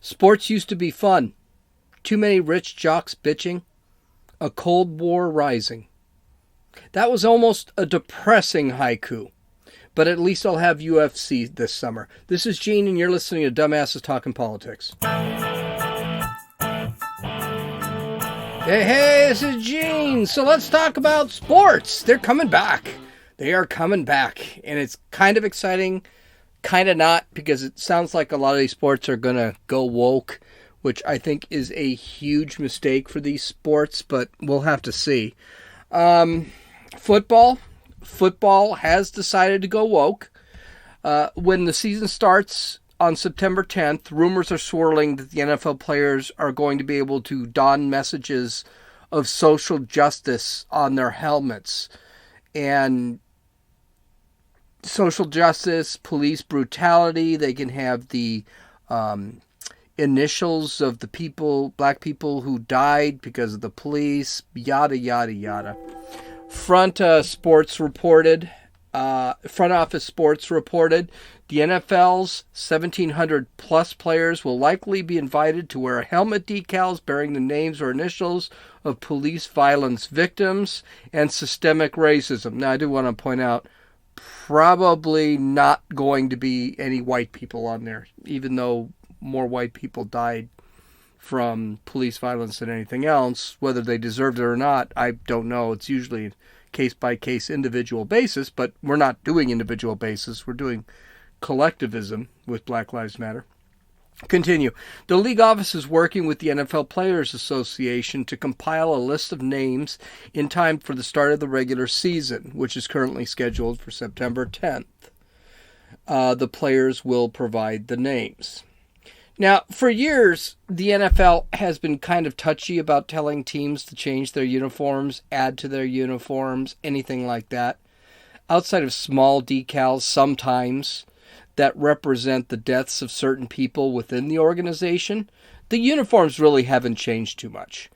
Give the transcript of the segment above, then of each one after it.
Sports used to be fun. Too many rich jocks bitching. A Cold War rising. That was almost a depressing haiku. But at least I'll have UFC this summer. This is Gene, and you're listening to Dumbasses Talking Politics. Hey, this is Gene. So let's talk about sports. They're coming back. They are coming back. And it's kind of exciting, kind of not, because it sounds like a lot of these sports are going to go woke, which I think is a huge mistake for these sports, but we'll have to see. Football has decided to go woke. When the season starts on September 10th, rumors are swirling that the NFL players are going to be able to don messages of social justice on their helmets. And social justice, police brutality, they can have the initials of the black people who died because of the police, yada, yada, yada. Front office sports reported the NFL's 1,700 plus players will likely be invited to wear helmet decals bearing the names or initials of police violence victims and systemic racism. Now, I do want to point out, probably not going to be any white people on there, even though more white people died from police violence than anything else. Whether they deserved it or not, I don't know. It's usually case-by-case individual basis, but we're not doing individual basis. We're doing collectivism with Black Lives Matter. Continue. The league office is working with the NFL Players Association to compile a list of names in time for the start of the regular season, which is currently scheduled for September 10th. The players will provide the names. Now, for years, the NFL has been kind of touchy about telling teams to change their uniforms, add to their uniforms, anything like that. Outside of small decals sometimes that represent the deaths of certain people within the organization, the uniforms really haven't changed too much.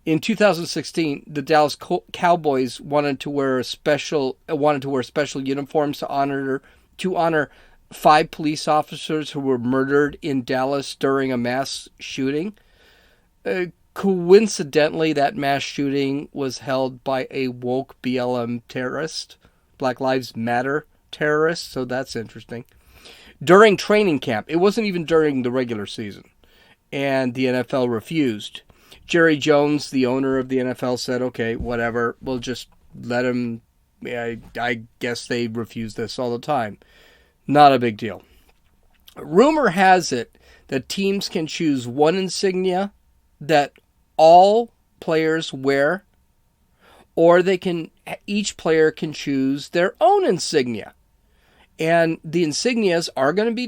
In 2016, the Dallas Cowboys wanted to wear special uniforms to honor 5 police officers who were murdered in Dallas during a mass shooting. Coincidentally, that mass shooting was held by a woke BLM terrorist, Black Lives Matter terrorist, so that's interesting. During training camp, it wasn't even during the regular season, and the NFL refused. Jerry Jones, the owner of the NFL, said, okay, whatever, we'll just let him. I guess they refuse this all the time. Not a big deal. Rumor has it that teams can choose one insignia that all players wear, or each player can choose their own insignia. And the insignias are going to be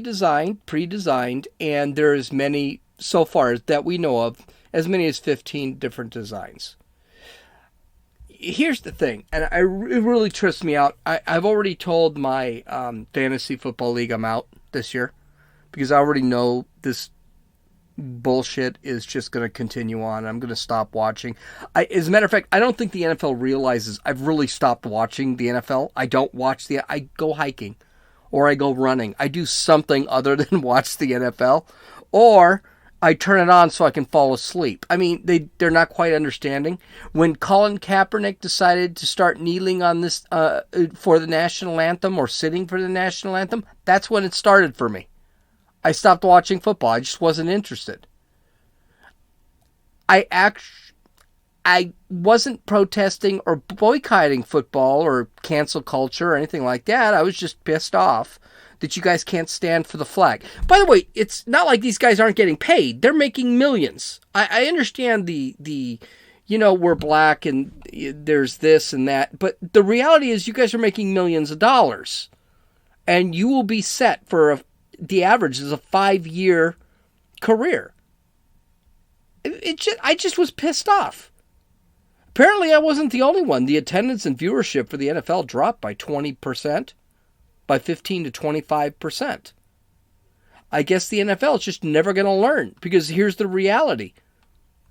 pre-designed, and there is many, so far that we know of, as many as 15 different designs. Here's the thing, and it really trips me out. I've already told my fantasy football league I'm out this year because I already know this bullshit is just going to continue on. I'm going to stop watching. As a matter of fact, I don't think the NFL realizes I've really stopped watching the NFL. I go hiking or I go running. I do something other than watch the NFL, or I turn it on so I can fall asleep. I mean, they're not quite understanding. When Colin Kaepernick decided to start kneeling on this for the national anthem, or sitting for the national anthem, that's when it started for me. I stopped watching football. I just wasn't interested. I wasn't protesting or boycotting football or cancel culture or anything like that. I was just pissed off that you guys can't stand for the flag. By the way, it's not like these guys aren't getting paid. They're making millions. I understand the we're black and there's this and that, but the reality is you guys are making millions of dollars, and you will be set for the average is a 5-year career. I just was pissed off. Apparently, I wasn't the only one. The attendance and viewership for the NFL dropped by 20%. By 15 to 25%. I guess the NFL is just never going to learn, because here's the reality.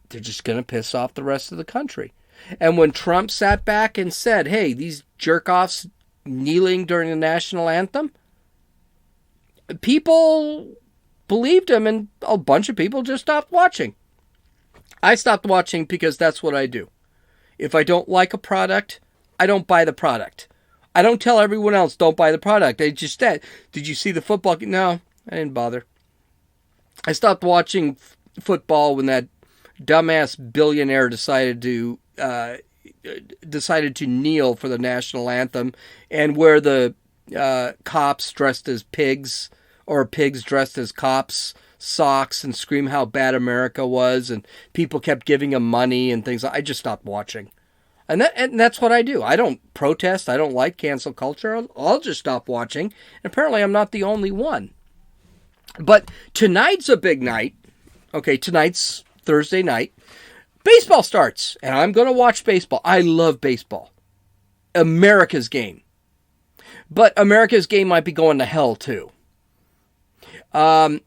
They're just going to piss off the rest of the country. And when Trump sat back and said, hey, these jerk-offs kneeling during the national anthem, people believed him, and a bunch of people just stopped watching. I stopped watching because that's what I do. If I don't like a product, I don't buy the product. I don't tell everyone else don't buy the product. I just said, did you see the football? No, I didn't bother. I stopped watching football when that dumbass billionaire decided to kneel for the national anthem, and wear the cops dressed as pigs or pigs dressed as cops socks and scream how bad America was, and people kept giving him money and things. I just stopped watching. And that's what I do. I don't protest. I don't like cancel culture. I'll just stop watching. And apparently I'm not the only one. But tonight's a big night. Okay, tonight's Thursday night. Baseball starts, and I'm going to watch baseball. I love baseball. America's game. But America's game might be going to hell, too.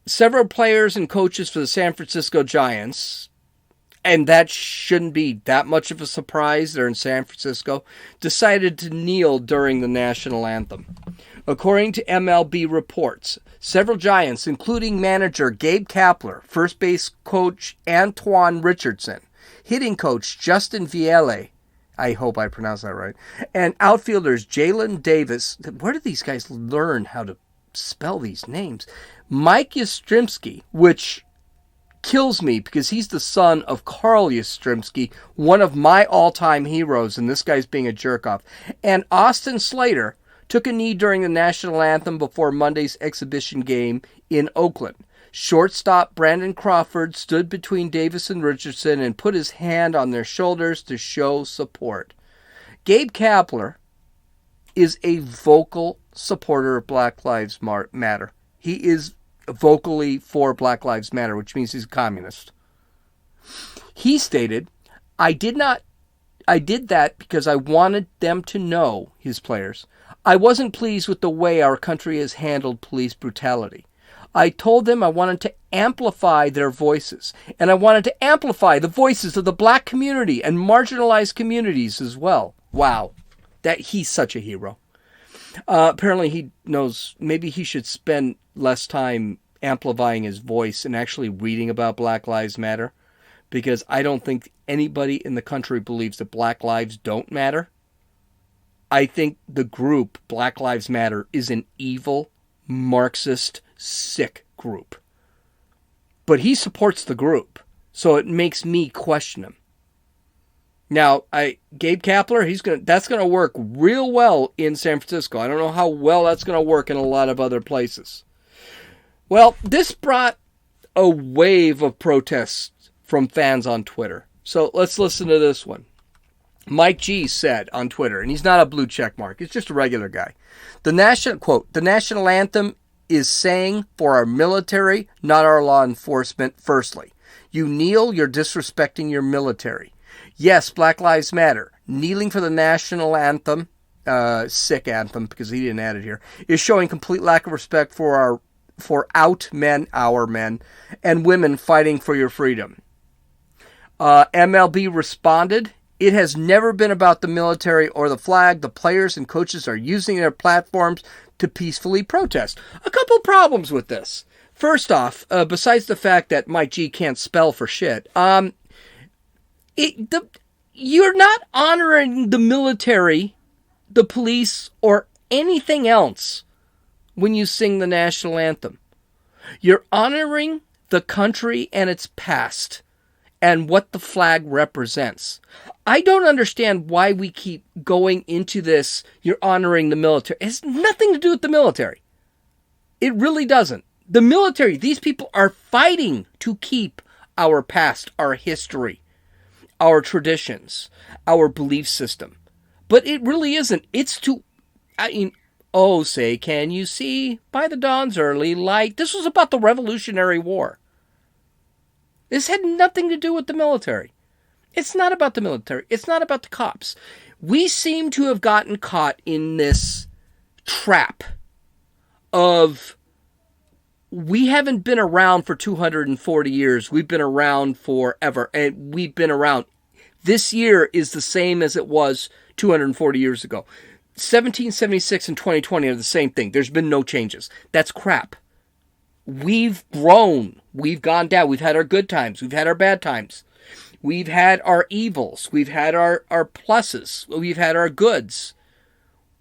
Several players and coaches for the San Francisco Giants, and that shouldn't be that much of a surprise, they're in San Francisco, decided to kneel during the national anthem. According to MLB reports, several Giants, including manager Gabe Kapler, first base coach Antoine Richardson, hitting coach Justin Viele, I hope I pronounced that right, and outfielders Jalen Davis. Where do these guys learn how to spell these names? Mike Yastrzemski, which kills me because he's the son of Carl Yastrzemski, one of my all-time heroes, and this guy's being a jerk-off. And Austin Slater took a knee during the national anthem before Monday's exhibition game in Oakland. Shortstop Brandon Crawford stood between Davis and Richardson and put his hand on their shoulders to show support. Gabe Kapler is a vocal supporter of Black Lives Matter. He is vocally for Black Lives Matter, which means he's a communist. He stated, I did that because I wanted them to know, his players, I wasn't pleased with the way our country has handled police brutality. I told them I wanted to amplify their voices, and I wanted to amplify the voices of the black community and marginalized communities as well. Wow, that he's such a hero. Apparently he knows maybe he should spend less time amplifying his voice and actually reading about Black Lives Matter, because I don't think anybody in the country believes that Black lives don't matter. I think the group Black Lives Matter is an evil, Marxist, sick group. But he supports the group, so it makes me question him. Now, Gabe Kapler, that's gonna work real well in San Francisco. I don't know how well that's gonna work in a lot of other places. Well, this brought a wave of protests from fans on Twitter. So let's listen to this one. Mike G said on Twitter, and he's not a blue check mark, he's just a regular guy. The national anthem is saying for our military, not our law enforcement, firstly. You kneel, you're disrespecting your military. Yes, Black Lives Matter. Kneeling for the national anthem, sick anthem because he didn't add it here, is showing complete lack of respect for our men, and women fighting for your freedom. MLB responded, it has never been about the military or the flag. The players and coaches are using their platforms to peacefully protest. A couple problems with this. First off, besides the fact that Mike G can't spell for shit, you're not honoring the military, the police, or anything else when you sing the national anthem. You're honoring the country and its past and what the flag represents. I don't understand why we keep going into this, you're honoring the military. It has nothing to do with the military. It really doesn't. The military, these people are fighting to keep our past, our history, our traditions, our belief system. But it really isn't. It's to, oh, say, can you see by the dawn's early light? This was about the Revolutionary War. This had nothing to do with the military. It's not about the military. It's not about the cops. We seem to have gotten caught in this trap of we haven't been around for 240 years. We've been around forever. And we've been around. This year is the same as it was 240 years ago. 1776 and 2020 are the same thing. There's been no changes. That's crap. we've grown. We've gone down. We've had our good times. We've had our bad times. We've had our evils. We've had our pluses. We've had our goods.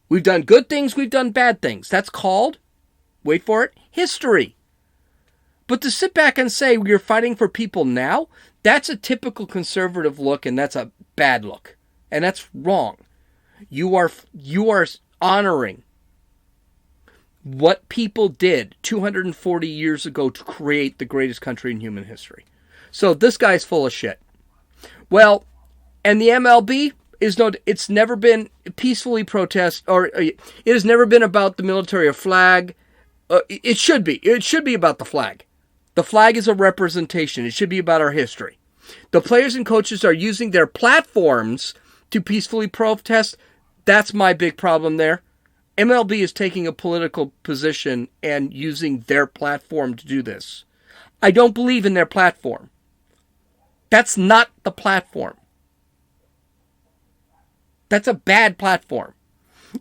We've done good things. We've done bad things. That's called, wait for it, history. But to sit back and say we're fighting for people now, that's a typical conservative look, and that's a bad look. And that's wrong. You are honoring what people did 240 years ago to create the greatest country in human history. So this guy's full of shit. Well, and the MLB it's never been peacefully protest, or it has never been about the military or flag. It should be. It should be about the flag. The flag is a representation. It should be about our history. The players and coaches are using their platforms to peacefully protest. That's my big problem there. MLB is taking a political position and using their platform to do this. I don't believe in their platform. That's not the platform. That's a bad platform.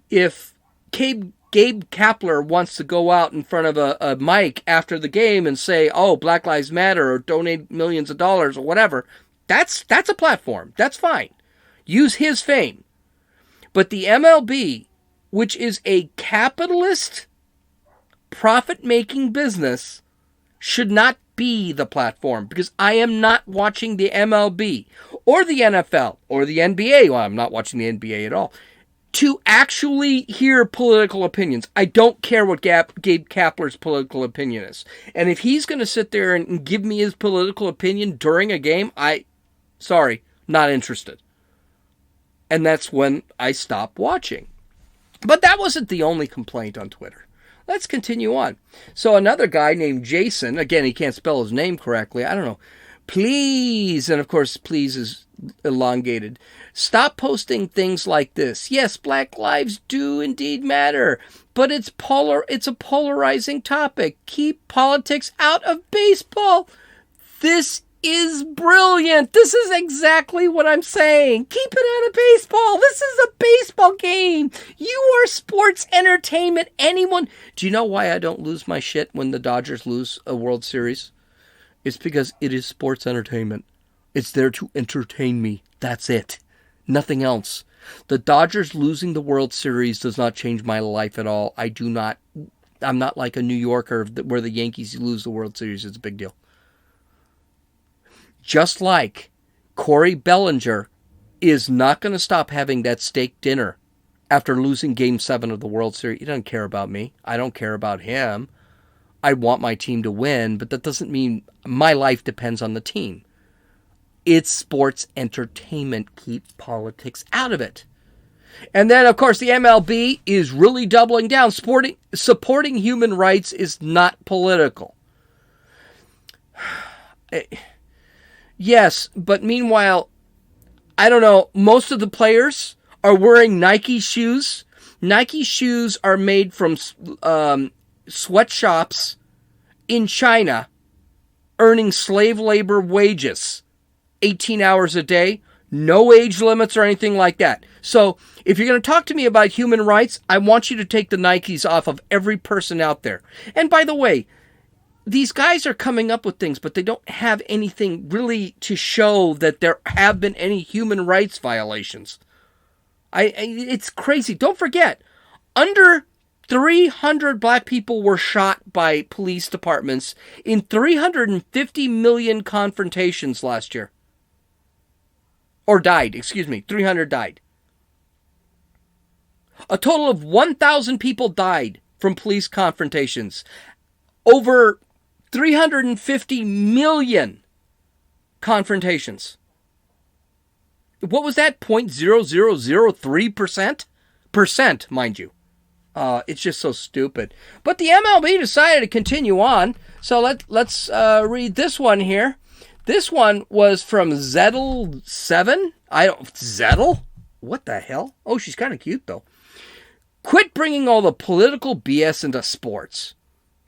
If Gabe Kapler wants to go out in front of a mic after the game and say, oh, Black Lives Matter, or donate millions of dollars or whatever, that's a platform. That's fine. Use his fame. But the MLB, which is a capitalist, profit-making business, should not be the platform, because I am not watching the MLB or the NFL or the NBA. Well, I'm not watching the NBA at all, to actually hear political opinions. I don't care what Gabe Kapler's political opinion is. And if he's going to sit there and give me his political opinion during a game, sorry, not interested. And that's when I stop watching. But that wasn't the only complaint on Twitter. Let's continue on. So another guy named Jason, again, he can't spell his name correctly. I don't know. Please, and of course, please is elongated. Stop posting things like this. Yes, Black lives do indeed matter, but it's a polarizing topic. Keep politics out of baseball. This is brilliant. This is exactly what I'm saying. Keep it out of baseball. This is a baseball game. You are sports entertainment. Do you know why I don't lose my shit when the Dodgers lose a World Series? It's because it is sports entertainment. It's there to entertain me. That's it. Nothing else. The Dodgers losing the World Series does not change my life at all. I'm not like a New Yorker where the Yankees lose the World Series. It's a big deal. Just like Corey Bellinger is not going to stop having that steak dinner after losing Game 7 of the World Series. He doesn't care about me. I don't care about him. I want my team to win, but that doesn't mean my life depends on the team. It's sports entertainment. Keep politics out of it. And then, of course, the MLB is really doubling down. Supporting human rights is not political. Yes, but meanwhile, I don't know, most of the players are wearing Nike shoes. Nike shoes are made from sweatshops in China, earning slave labor wages, 18 hours a day, no age limits or anything like that. So if you're going to talk to me about human rights, I want you to take the Nikes off of every person out there. And by the way, these guys are coming up with things, but they don't have anything really to show that there have been any human rights violations. It's crazy. Don't forget, under 300 black people were shot by police departments in 350 million confrontations last year. Or died, 300 died. A total of 1,000 people died from police confrontations. Over 350 million confrontations. What was that? 0.0003%? Percent, mind you. It's just so stupid. But the MLB decided to continue on. So let's read this one here. This one was from Zettel7. Zettel? What the hell? Oh, she's kind of cute, though. Quit bringing all the political BS into sports.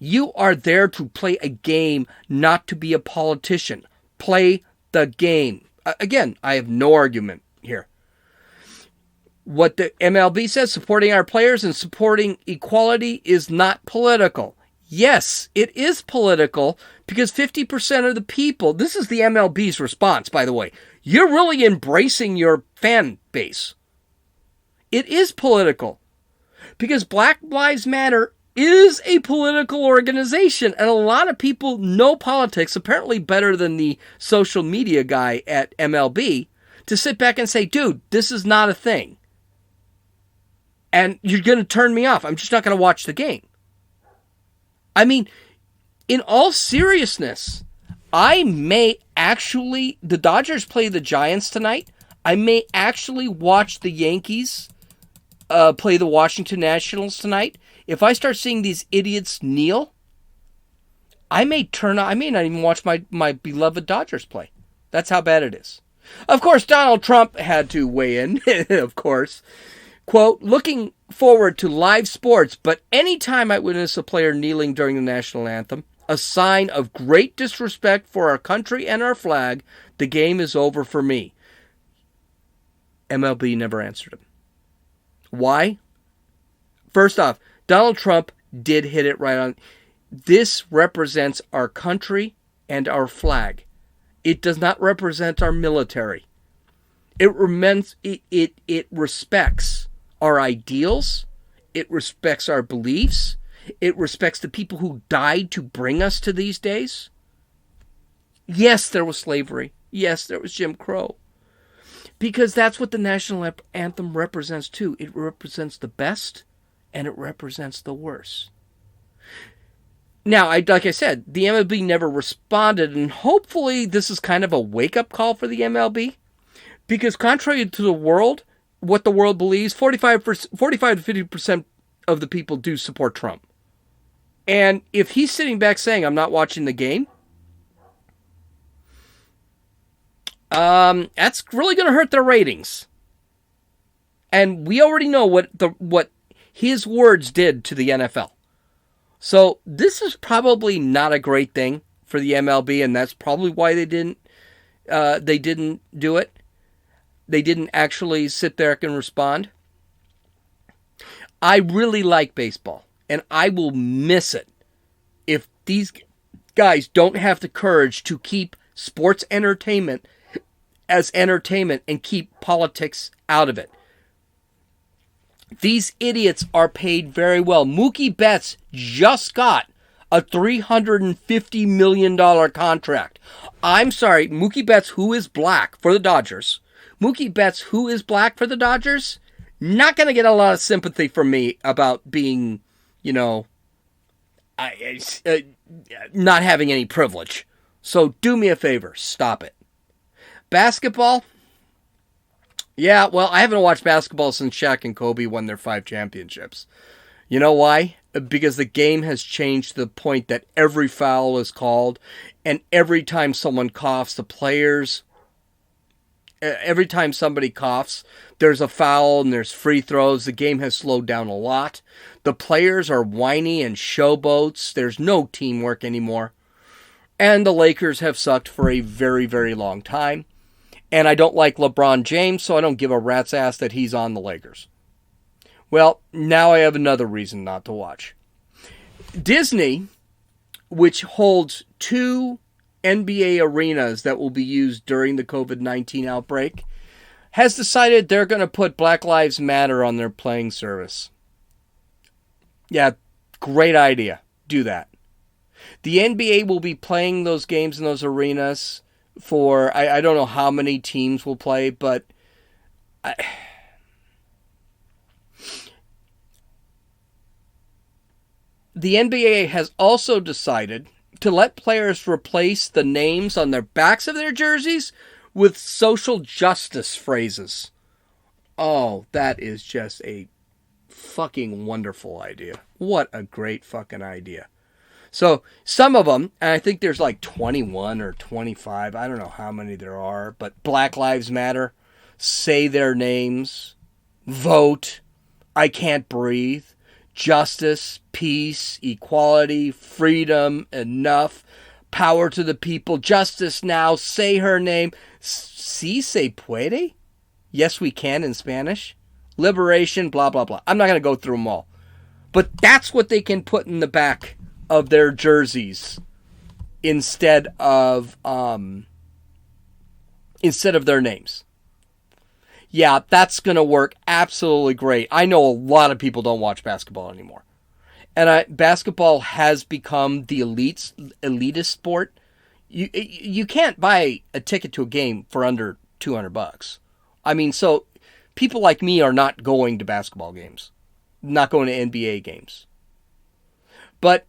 You are there to play a game, not to be a politician. Play the game. Again, I have no argument here. What the MLB says, supporting our players and supporting equality is not political. Yes, it is political because 50% of the people, this is the MLB's response, by the way. You're really embracing your fan base. It is political because Black Lives Matter is a political organization, and a lot of people know politics apparently better than the social media guy at MLB to sit back and say, dude, this is not a thing. And you're going to turn me off. I'm just not going to watch the game. I mean, in all seriousness, I may actually, the Dodgers play the Giants tonight. I may actually watch the Yankees play the Washington Nationals tonight. If I start seeing these idiots kneel, I may not even watch my beloved Dodgers play. That's how bad it is. Of course, Donald Trump had to weigh in, of course. Quote, looking forward to live sports, but anytime I witness a player kneeling during the national anthem, a sign of great disrespect for our country and our flag, the game is over for me. MLB never answered him. Why? First off, Donald Trump did hit it right on. This represents our country and our flag. It does not represent our military. It respects our ideals. It respects our beliefs. It respects the people who died to bring us to these days. Yes, there was slavery. Yes, there was Jim Crow. Because that's what the national anthem represents too. It represents the best and it represents the worst. Now, like I said, the MLB never responded, and hopefully this is kind of a wake-up call for the MLB. Because contrary to the world, what the world believes, 45 to 50% of the people do support Trump. And if he's sitting back saying, I'm not watching the game, that's really going to hurt their ratings. And we already know what his words did to the NFL. So this is probably not a great thing for the MLB, and that's probably why they didn't do it. They didn't actually sit there and respond. I really like baseball, and I will miss it if these guys don't have the courage to keep sports entertainment as entertainment and keep politics out of it. These idiots are paid very well. Mookie Betts just got a $350 million contract. I'm sorry, Mookie Betts, who is black for the Dodgers. Mookie Betts, who is black for the Dodgers, not going to get a lot of sympathy from me about being, not having any privilege. So do me a favor, stop it. Basketball? Yeah, well, I haven't watched basketball since Shaq and Kobe won their 5 championships. You know why? Because the game has changed to the point that every foul is called, and every time someone coughs, every time somebody coughs, there's a foul and there's free throws. The game has slowed down a lot. The players are whiny and showboats. There's no teamwork anymore. And the Lakers have sucked for a very, very long time. And I don't like LeBron James, so I don't give a rat's ass that he's on the Lakers. Well, now I have another reason not to watch. Disney, which holds 2 NBA arenas that will be used during the COVID-19 outbreak, has decided they're going to put Black Lives Matter on their playing service. Yeah, great idea. Do that. The NBA will be playing those games in those arenas for, I don't know how many teams will play, but the NBA has also decided to let players replace the names on their backs of their jerseys with social justice phrases. Oh, that is just a fucking wonderful idea. What a great fucking idea. So some of them, and I think there's like 21 or 25, I don't know how many there are, but Black Lives Matter, say their names, vote, I can't breathe, justice, peace, equality, freedom, enough, power to the people, justice now, say her name, si se puede, yes we can in Spanish, liberation, blah, blah, blah. I'm not going to go through them all. But that's what they can put in the back of their jerseys instead of their names. Yeah, that's going to work absolutely great. I know a lot of people don't watch basketball anymore. And basketball has become the elitist sport. You can't buy a ticket to a game for under $200. I mean, so people like me are not going to basketball games, not going to NBA games. But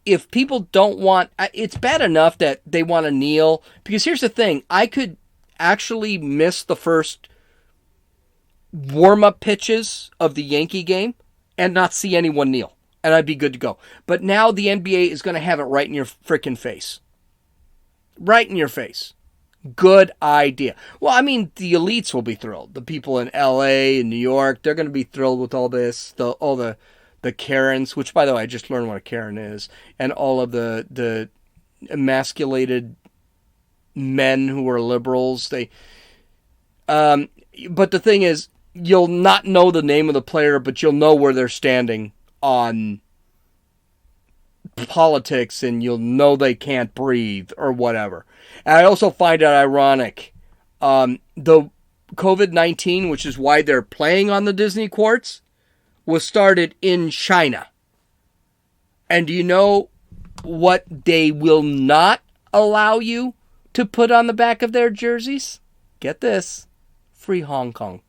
if people don't want, it's bad enough that they want to kneel. Because here's the thing, I could actually miss the first warm-up pitches of the Yankee game and not see anyone kneel. And I'd be good to go. But now the NBA is going to have it right in your freaking face. Right in your face. Good idea. Well, I mean, the elites will be thrilled. The people in LA and New York, they're going to be thrilled with all this. All the Karens, which, by the way, I just learned what a Karen is. And all of the emasculated men who are liberals. But the thing is, you'll not know the name of the player, but you'll know where they're standing on politics, and you'll know they can't breathe or whatever. And I also find it ironic. The COVID-19, which is why they're playing on the Disney courts, was started in China. And do you know what they will not allow you to put on the back of their jerseys? Get this. Free Hong Kong.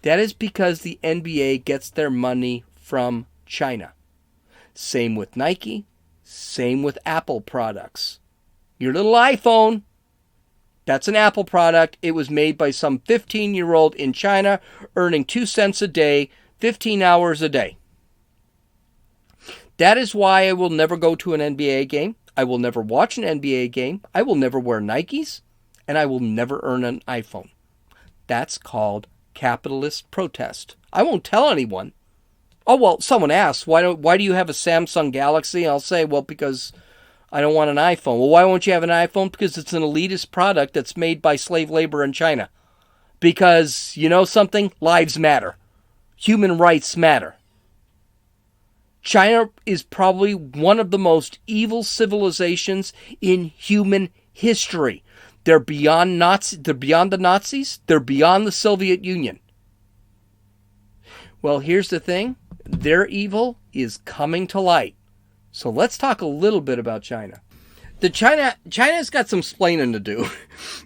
That is because the NBA gets their money from China. Same with Nike. Same with Apple products. Your little iPhone, that's an Apple product. It was made by some 15-year-old in China earning 2 cents a day, 15 hours a day. That is why I will never go to an NBA game. I will never watch an NBA game. I will never wear Nikes. And I will never earn an iPhone. That's called capitalist protest. I won't tell anyone. Oh, well, someone asks, why do you have a Samsung Galaxy? I'll say, well, because I don't want an iPhone. Well, why won't you have an iPhone? Because it's an elitist product that's made by slave labor in China. Because, you know something? Lives matter. Human rights matter. China is probably one of the most evil civilizations in human history. They're beyond Nazi. They're beyond the Nazis. They're beyond the Soviet Union. Well, here's the thing. Their evil is coming to light. So let's talk a little bit about China. China's got some splaining to do.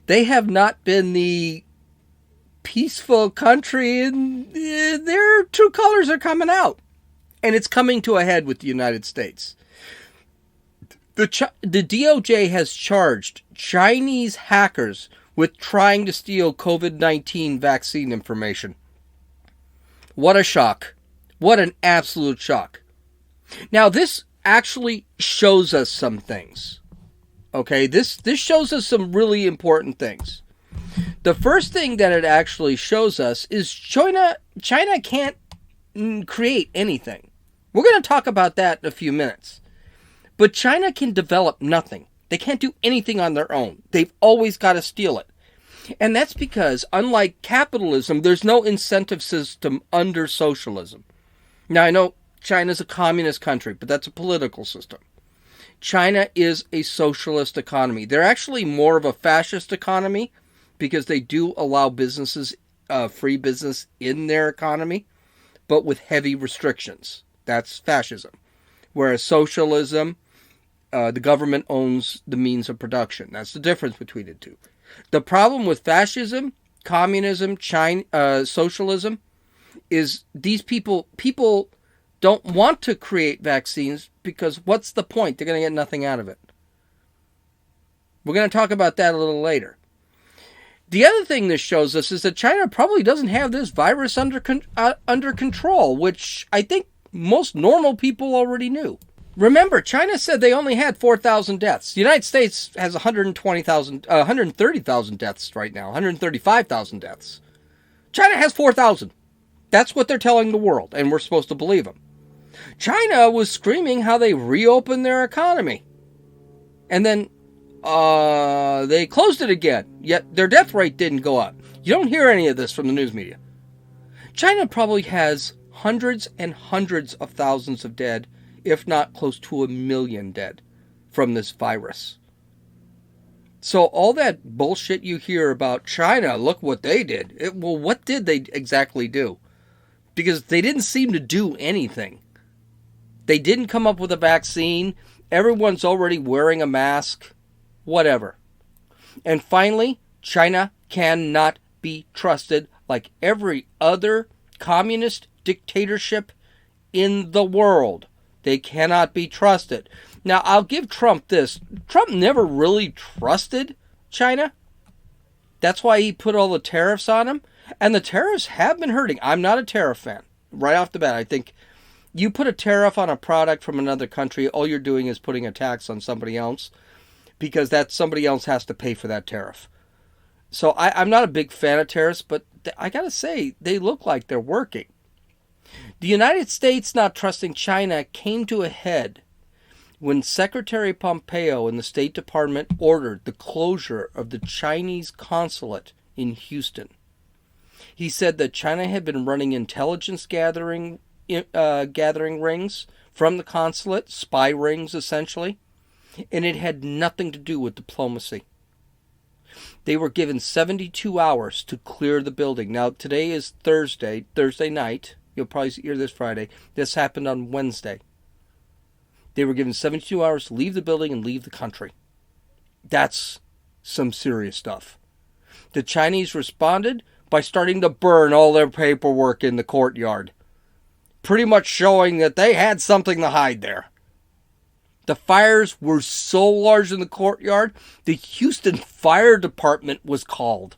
They have not been the peaceful country, and their true colors are coming out. And it's coming to a head with the United States. The DOJ has charged Chinese hackers with trying to steal COVID-19 vaccine information. What a shock. What an absolute shock. Now, this actually shows us some things. Okay, this shows us some really important things. The first thing that it actually shows us is China can't create anything. We're going to talk about that in a few minutes. But China can develop nothing. They can't do anything on their own. They've always got to steal it. And that's because, unlike capitalism, there's no incentive system under socialism. Now, I know China's a communist country, but that's a political system. China is a socialist economy. They're actually more of a fascist economy because they do allow businesses, free business in their economy, but with heavy restrictions. That's fascism. Whereas socialism, the government owns the means of production. That's the difference between the two. The problem with fascism, communism, socialism, is these people don't want to create vaccines because what's the point? They're going to get nothing out of it. We're going to talk about that a little later. The other thing this shows us is that China probably doesn't have this virus under control, which I think most normal people already knew. Remember, China said they only had 4,000 deaths. The United States has 130,000 deaths right now, 135,000 deaths. China has 4,000. That's what they're telling the world, and we're supposed to believe them. China was screaming how they reopened their economy. And then they closed it again, yet their death rate didn't go up. You don't hear any of this from the news media. China probably has hundreds and hundreds of thousands of dead if not close to 1 million dead from this virus. So all that bullshit you hear about China, look what they did. Well, what did they exactly do? Because they didn't seem to do anything. They didn't come up with a vaccine. Everyone's already wearing a mask. Whatever. And finally, China cannot be trusted like every other communist dictatorship in the world. They cannot be trusted. Now, I'll give Trump this. Trump never really trusted China. That's why he put all the tariffs on him. And the tariffs have been hurting. I'm not a tariff fan. Right off the bat, I think you put a tariff on a product from another country, all you're doing is putting a tax on somebody else, because that somebody else has to pay for that tariff. So I'm not a big fan of tariffs, but I gotta say, they look like they're working. The United States not trusting China came to a head when Secretary Pompeo in the State Department ordered the closure of the Chinese consulate in Houston. He said that China had been running intelligence gathering rings from the consulate, spy rings essentially, and it had nothing to do with diplomacy. They were given 72 hours to clear the building. Now, today is Thursday night. You'll probably hear this Friday. This happened on Wednesday. They were given 72 hours to leave the building and leave the country. That's some serious stuff. The Chinese responded by starting to burn all their paperwork in the courtyard, pretty much showing that they had something to hide there. The fires were so large in the courtyard, the Houston Fire Department was called.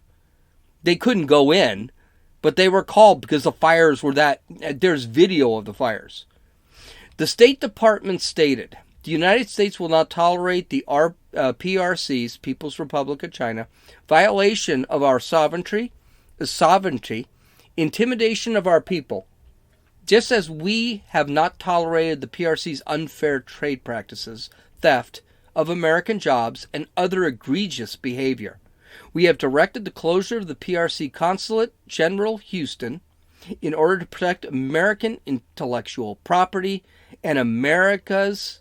They couldn't go in, but they were called because the fires were that. There's video of the fires. The State Department stated, the United States will not tolerate the PRC's, People's Republic of China, violation of our sovereignty, intimidation of our people, just as we have not tolerated the PRC's unfair trade practices, theft of American jobs, and other egregious behavior. We have directed the closure of the PRC Consulate General Houston in order to protect American intellectual property and America's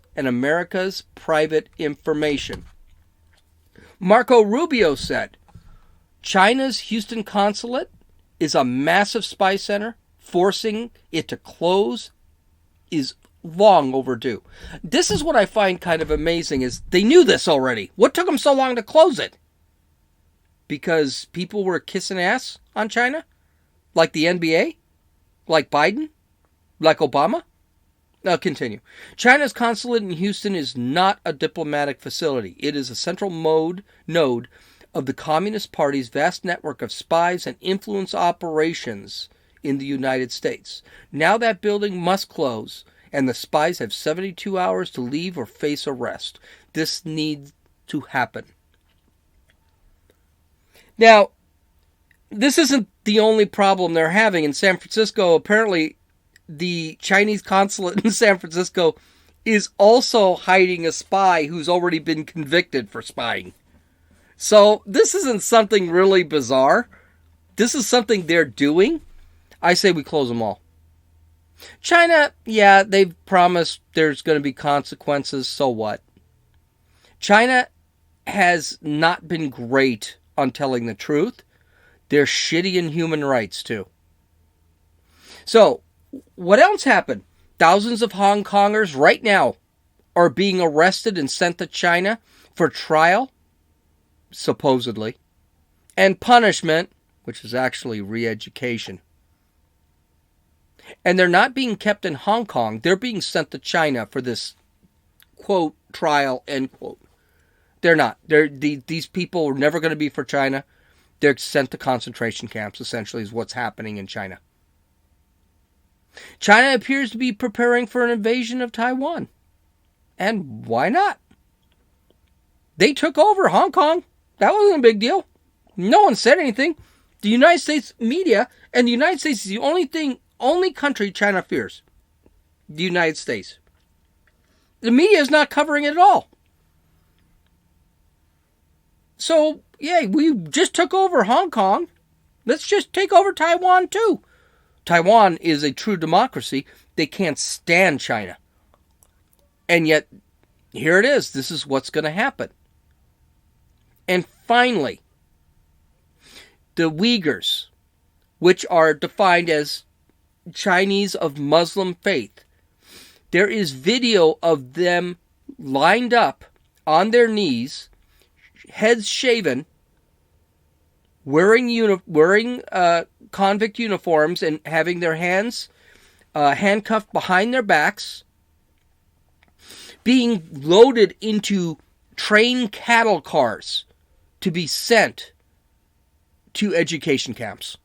private information. Marco Rubio said, China's Houston consulate is a massive spy center. Forcing it to close is long overdue. This is what I find kind of amazing is they knew this already. What took them so long to close it? Because people were kissing ass on China? Like the NBA? Like Biden? Like Obama? I'll continue. China's consulate in Houston is not a diplomatic facility. It is a central node of the Communist Party's vast network of spies and influence operations in the United States. Now that building must close, and the spies have 72 hours to leave or face arrest. This needs to happen. Now, this isn't the only problem they're having. In San Francisco, apparently the Chinese consulate in San Francisco is also hiding a spy who's already been convicted for spying. So this isn't something really bizarre. This is something they're doing. I say we close them all. China, yeah, they've promised there's going to be consequences, so what? China has not been great on telling the truth. They're shitty in human rights, too. So, what else happened? Thousands of Hong Kongers right now are being arrested and sent to China for trial, supposedly, and punishment, which is actually re-education. And they're not being kept in Hong Kong. They're being sent to China for this, quote, trial, end quote. They're not. These people are never going to be for China. They're sent to concentration camps, essentially, is what's happening in China. China appears to be preparing for an invasion of Taiwan. And why not? They took over Hong Kong. That wasn't a big deal. No one said anything. The United States media, and the United States is the only country China fears. The United States. The media is not covering it at all. So, yeah, we just took over Hong Kong. Let's just take over Taiwan, too. Taiwan is a true democracy. They can't stand China. And yet, here it is. This is what's going to happen. And finally, the Uyghurs, which are defined as Chinese of Muslim faith, there is video of them lined up on their knees, heads shaven, wearing convict uniforms and having their hands handcuffed behind their backs, being loaded into train cattle cars to be sent to education camps.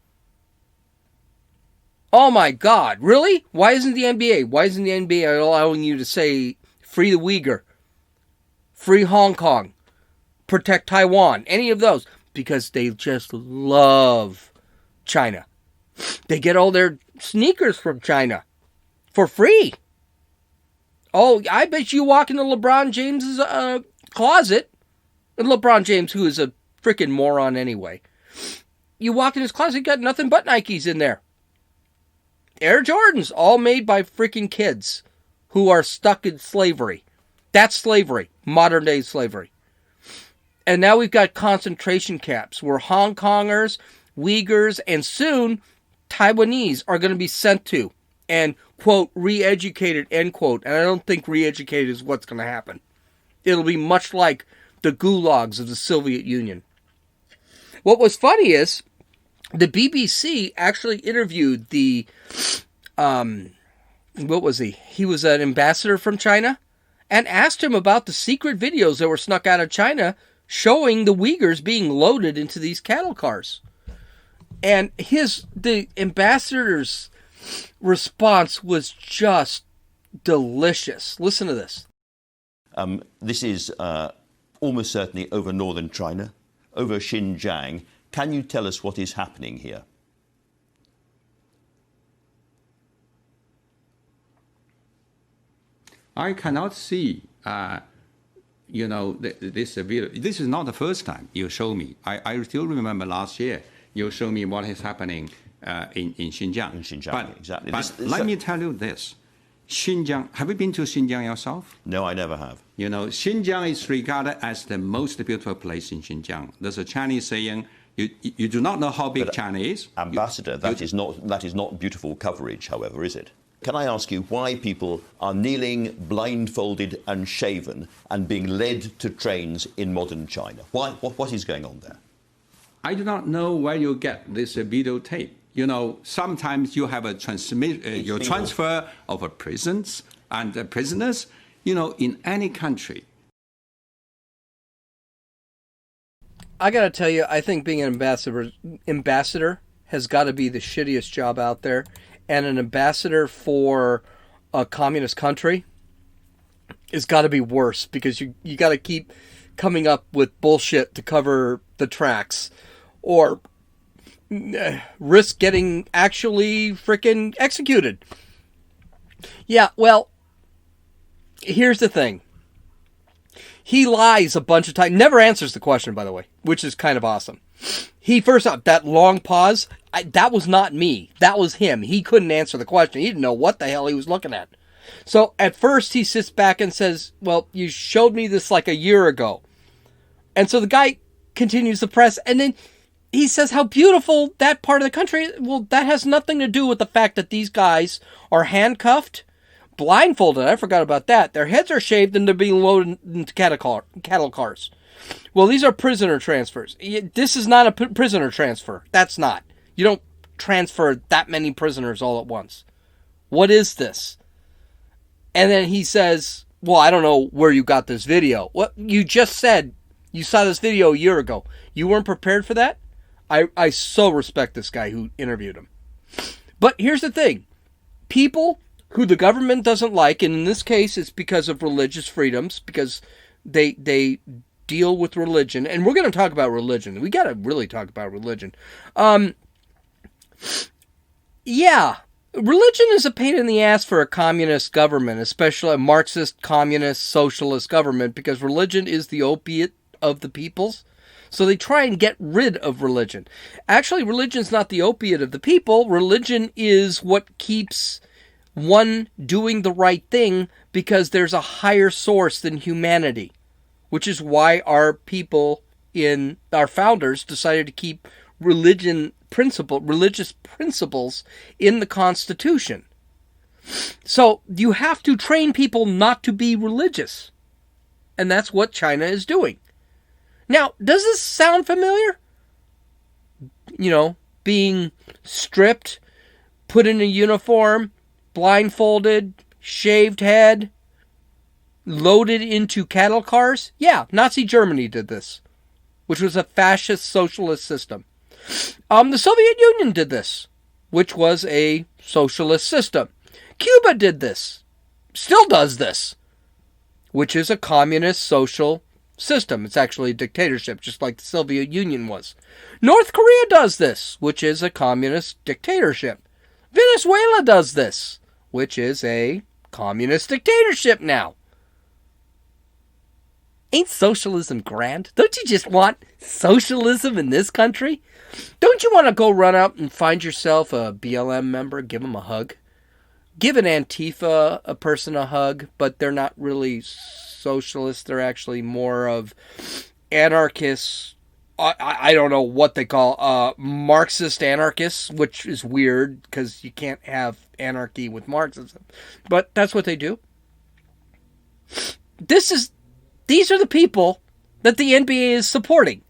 Oh my God, really? Why isn't the NBA allowing you to say free the Uyghur, free Hong Kong, protect Taiwan, any of those? Because they just love China. They get all their sneakers from China for free. Oh, I bet you walk into LeBron James's closet, and LeBron James, who is a freaking moron anyway, you walk in his closet, got nothing but Nikes in there. Air Jordans, all made by freaking kids who are stuck in slavery. That's slavery, modern day slavery. And now we've got concentration camps where Hong Kongers, Uyghurs, and soon Taiwanese are going to be sent to and, quote, re-educated, end quote. And I don't think re-educated is what's going to happen. It'll be much like the gulags of the Soviet Union. What was funny is the BBC actually interviewed the, what was he? He was an ambassador from China, and asked him about the secret videos that were snuck out of China showing the Uyghurs being loaded into these cattle cars. And the ambassador's response was just delicious. Listen to this. This is almost certainly over northern China, over Xinjiang. Can you tell us what is happening here? I cannot see, this video. This is not the first time you show me. I still remember last year you showed me what is happening in Xinjiang. In Xinjiang, exactly. But let me tell you this. Xinjiang, have you been to Xinjiang yourself? No, I never have. You know, Xinjiang is regarded as the most beautiful place in Xinjiang. There's a Chinese saying, you do not know how big China is. Ambassador, that is not beautiful coverage, however, is it? Can I ask you why people are kneeling, blindfolded and shaven and being led to trains in modern China? Why? What is going on there? I do not know where you get this videotape. You know, sometimes you have a transfer of prisons and prisoners, in any country. I got to tell you, I think being an ambassador has got to be the shittiest job out there. And an ambassador for a communist country has got to be worse, because you got to keep coming up with bullshit to cover the tracks, or risk getting actually freaking executed. Yeah, well, here's the thing. He lies a bunch of times. Never answers the question, by the way, which is kind of awesome. He first up, that long pause, that was not me. That was him. He couldn't answer the question. He didn't know what the hell he was looking at. So at first he sits back and says, well, you showed me this like a year ago. And so the guy continues to press, and then he says how beautiful that part of the country is. Well, that has nothing to do with the fact that these guys are handcuffed, blindfolded. I forgot about that. Their heads are shaved and they're being loaded into cattle cars. Well, these are prisoner transfers. This is not a prisoner transfer. That's not. You don't transfer that many prisoners all at once. What is this? And then he says, well, I don't know where you got this video. What you just said, you saw this video a year ago. You weren't prepared for that? I so respect this guy who interviewed him. But here's the thing. People who the government doesn't like, and in this case it's because of religious freedoms, because they deal with religion, and we're going to talk about religion. We got to really talk about religion. Yeah, religion is a pain in the ass for a communist government, especially a Marxist, communist, socialist government, because religion is the opiate of the peoples. So they try and get rid of religion. Actually, religion's not the opiate of the people. Religion is what keeps one doing the right thing because there's a higher source than humanity, which is why our founders decided to keep religious principles in the Constitution. So you have to train people not to be religious. And that's what China is doing. Now, does this sound familiar? Being stripped, put in a uniform, blindfolded, shaved head, loaded into cattle cars? Yeah, Nazi Germany did this, which was a fascist socialist system. The Soviet Union did this, which was a socialist system. Cuba did this, still does this, which is a communist social system. It's actually a dictatorship, just like the Soviet Union was. North Korea does this, which is a communist dictatorship. Venezuela does this, which is a communist dictatorship now. Ain't socialism grand? Don't you just want socialism in this country? Don't you want to go run out and find yourself a BLM member, give them a hug? Give an Antifa a person a hug, but they're not really socialists. They're actually more of anarchists. I don't know what they call Marxist anarchists, which is weird because you can't have anarchy with Marxism. But that's what they do. These are the people that the NBA is supporting.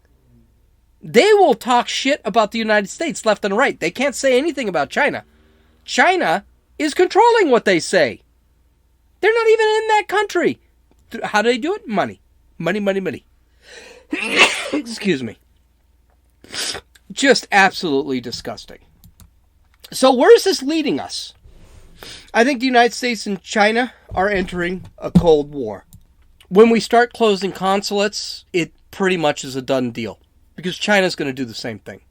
They will talk shit about the United States left and right. They can't say anything about China. China is controlling what they say. They're not even in that country. How do they do it? Money. Money, money, money. Excuse me. Just absolutely disgusting. So where is this leading us? I think the United States and China are entering a Cold War. When we start closing consulates, it pretty much is a done deal. Because China's going to do the same thing.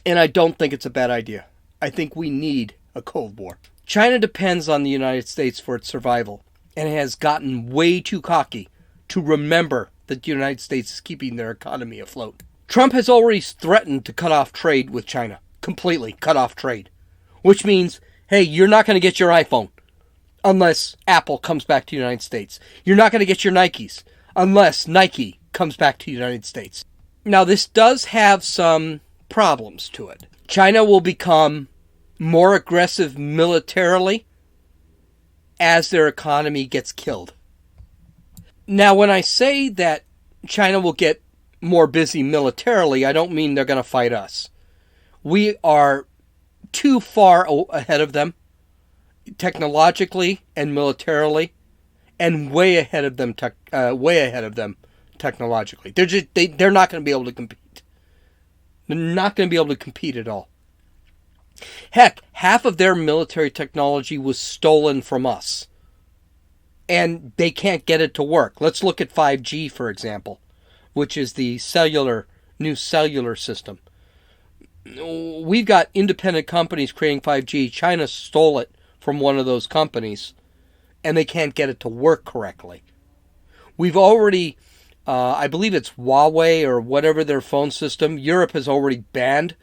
And I don't think it's a bad idea. I think we need a Cold War. China depends on the United States for its survival. And has gotten way too cocky to remember that the United States is keeping their economy afloat. Trump has already threatened to cut off trade with China. Completely cut off trade. Which means, hey, you're not going to get your iPhone unless Apple comes back to the United States. You're not going to get your Nikes unless Nike comes back to the United States. Now, this does have some problems to it. China will become more aggressive militarily as their economy gets killed. Now, when I say that China will get more busy militarily, I don't mean they're going to fight us. We are too far ahead of them, technologically and militarily, and way ahead of them technologically. They're not going to be able to compete. They're not going to be able to compete at all. Heck, half of their military technology was stolen from us. And they can't get it to work. Let's look at 5G, for example, which is the new cellular system. We've got independent companies creating 5G. China stole it from one of those companies, and they can't get it to work correctly. We've already, I believe it's Huawei or whatever their phone system. Europe has already banned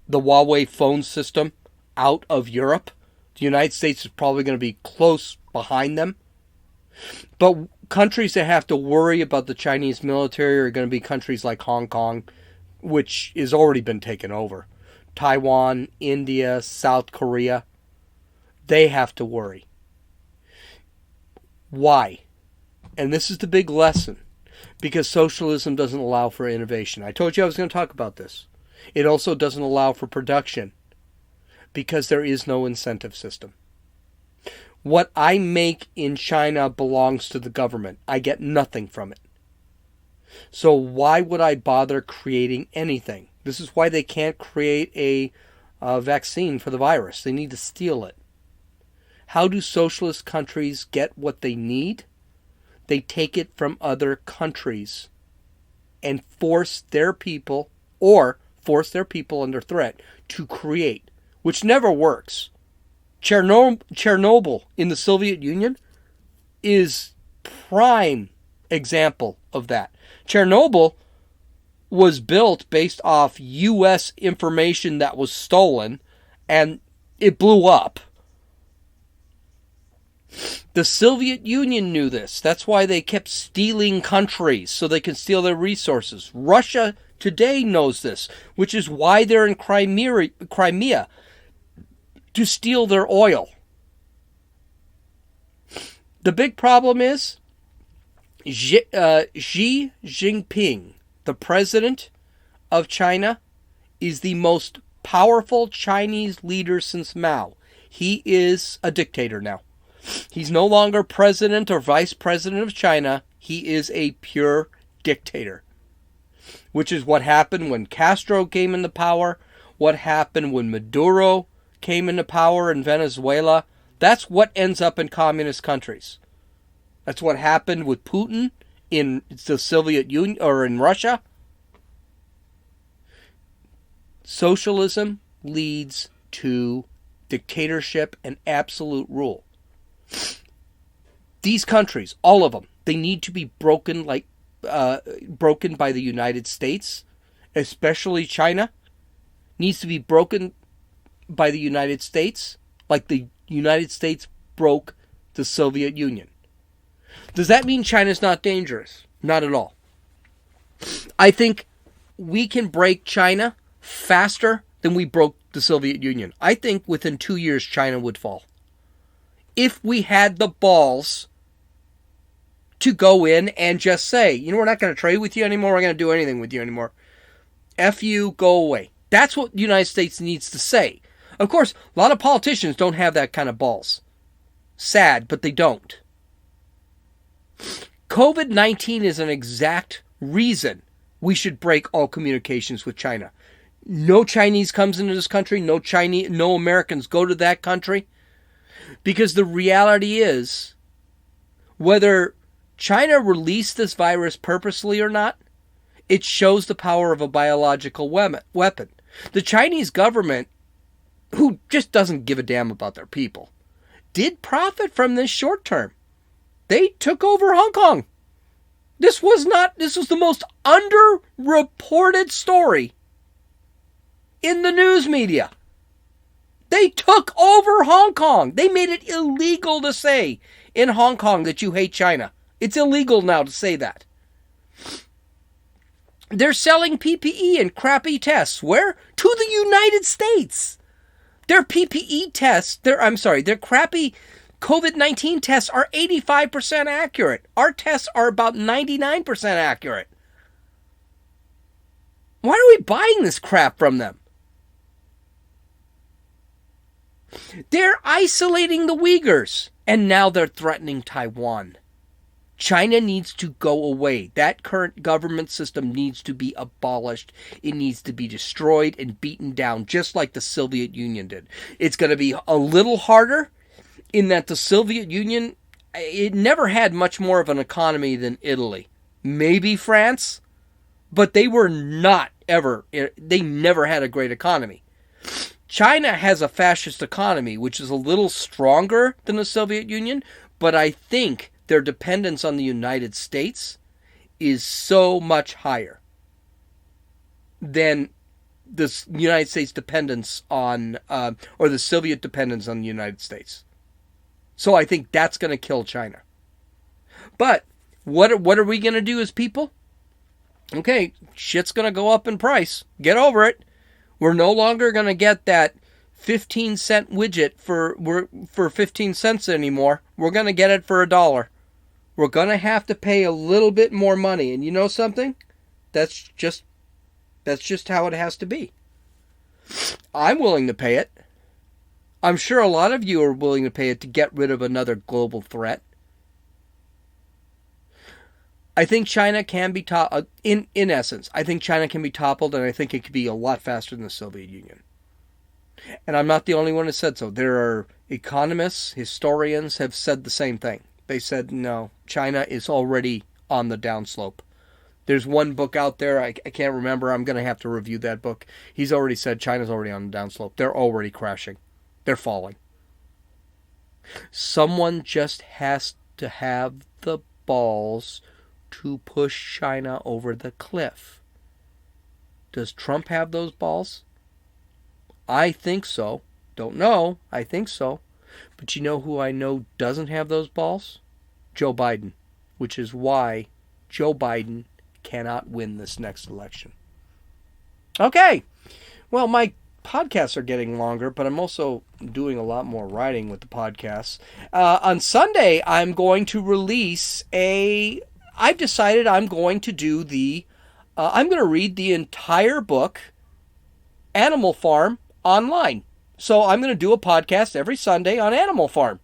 the Huawei phone system out of Europe. The United States is probably going to be close behind them. But countries that have to worry about the Chinese military are going to be countries like Hong Kong, which has already been taken over. Taiwan, India, South Korea. They have to worry. Why? And this is the big lesson. Because socialism doesn't allow for innovation. I told you I was going to talk about this. It also doesn't allow for production. Because there is no incentive system. What I make in China belongs to the government. I get nothing from it. So why would I bother creating anything? This is why they can't create a vaccine for the virus. They need to steal it. How do socialist countries get what they need? They take it from other countries and force their people under threat to create, which never works. Chernobyl in the Soviet Union is prime example of that. Chernobyl was built based off U.S. information that was stolen, and it blew up. The Soviet Union knew this. That's why they kept stealing countries so they can steal their resources. Russia today knows this, which is why they're in Crimea to steal their oil. The big problem is Xi Jinping, the president of China, is the most powerful Chinese leader since Mao. He is a dictator now. He's no longer president or vice president of China. He is a pure dictator, which is what happened when Castro came into power, what happened when Maduro came into power in Venezuela. That's what ends up in communist countries. That's what happened with Putin in the Soviet Union or in Russia. Socialism leads to dictatorship and absolute rule. These countries, all of them, they need to be broken broken by the United States, especially China, needs to be broken by the United States like the United States broke the Soviet Union. Does that mean China's not dangerous? Not at all. I think we can break China faster than we broke the Soviet Union. I think within 2 years China would fall. If we had the balls to go in and just say, we're not going to trade with you anymore, we're going to do anything with you anymore. F you, go away. That's what the United States needs to say. Of course, a lot of politicians don't have that kind of balls. Sad, but they don't. COVID-19 is an exact reason we should break all communications with China. No Chinese comes into this country, no Americans go to that country. Because the reality is, whether China released this virus purposely or not, it shows the power of a biological weapon. The Chinese government, who just doesn't give a damn about their people, did profit from this short term. They took over Hong Kong. This was the most underreported story in the news media. They took over Hong Kong. They made it illegal to say in Hong Kong that you hate China. It's illegal now to say that. They're selling PPE and crappy tests. Where? To the United States. Their PPE tests, their crappy COVID-19 tests are 85% accurate. Our tests are about 99% accurate. Why are we buying this crap from them? They're isolating the Uyghurs, and now they're threatening Taiwan. China needs to go away. That current government system needs to be abolished. It needs to be destroyed and beaten down, just like the Soviet Union did. It's going to be a little harder in that the Soviet Union, it never had much more of an economy than Italy. Maybe France, but they never had a great economy. China has a fascist economy, which is a little stronger than the Soviet Union, but I think their dependence on the United States is so much higher than the United States dependence on, or the Soviet dependence on the United States. So I think that's going to kill China. But what are we going to do as people? Okay, shit's going to go up in price. Get over it. We're no longer going to get that 15-cent widget for 15 cents anymore. We're going to get it for $1. We're going to have to pay a little bit more money. And you know something? That's just how it has to be. I'm willing to pay it. I'm sure a lot of you are willing to pay it to get rid of another global threat. I think China can be toppled. In essence, I think China can be toppled, and I think it could be a lot faster than the Soviet Union. And I'm not the only one who said so. There are economists, historians have said the same thing. They said, no, China is already on the downslope. There's one book out there, I can't remember, I'm going to have to review that book. He's already said China's already on the downslope. They're already crashing. They're falling. Someone just has to have the balls to push China over the cliff. Does Trump have those balls? I think so. Don't know. I think so. But you know who I know doesn't have those balls? Joe Biden, which is why Joe Biden cannot win this next election. Okay. Well, my podcasts are getting longer, but I'm also doing a lot more writing with the podcasts. On Sunday, I'm going to release I've decided I'm going to do I'm going to read the entire book, Animal Farm, online. So I'm going to do a podcast every Sunday on Animal Farm.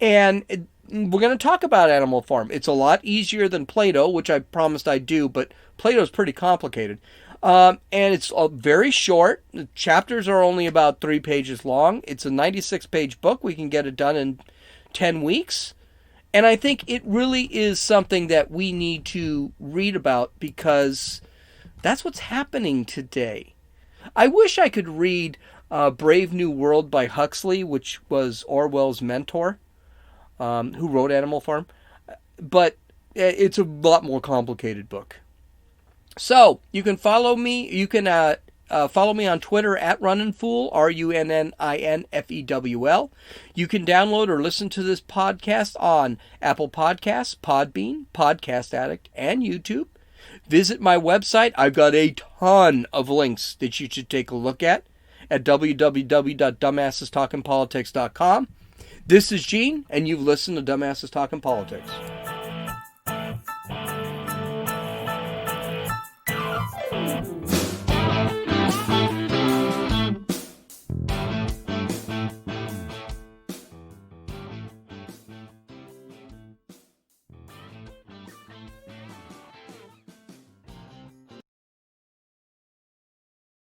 And we're going to talk about Animal Farm. It's a lot easier than Plato, which I promised I'd do, but Plato's pretty complicated. And it's very short. The chapters are only about 3 pages long. It's a 96-page book. We can get it done in 10 weeks. And I think it really is something that we need to read about because that's what's happening today. I wish I could read Brave New World by Huxley, which was Orwell's mentor, who wrote Animal Farm. But it's a lot more complicated book. So you can follow me. You can follow me on Twitter at RunninFool, RunninFewl. You can download or listen to this podcast on Apple Podcasts, Podbean, Podcast Addict, and YouTube. Visit my website. I've got a ton of links that you should take a look at www.dumbassestalkingpolitics.com. This is Gene, and you've listened to Dumbasses Talking Politics.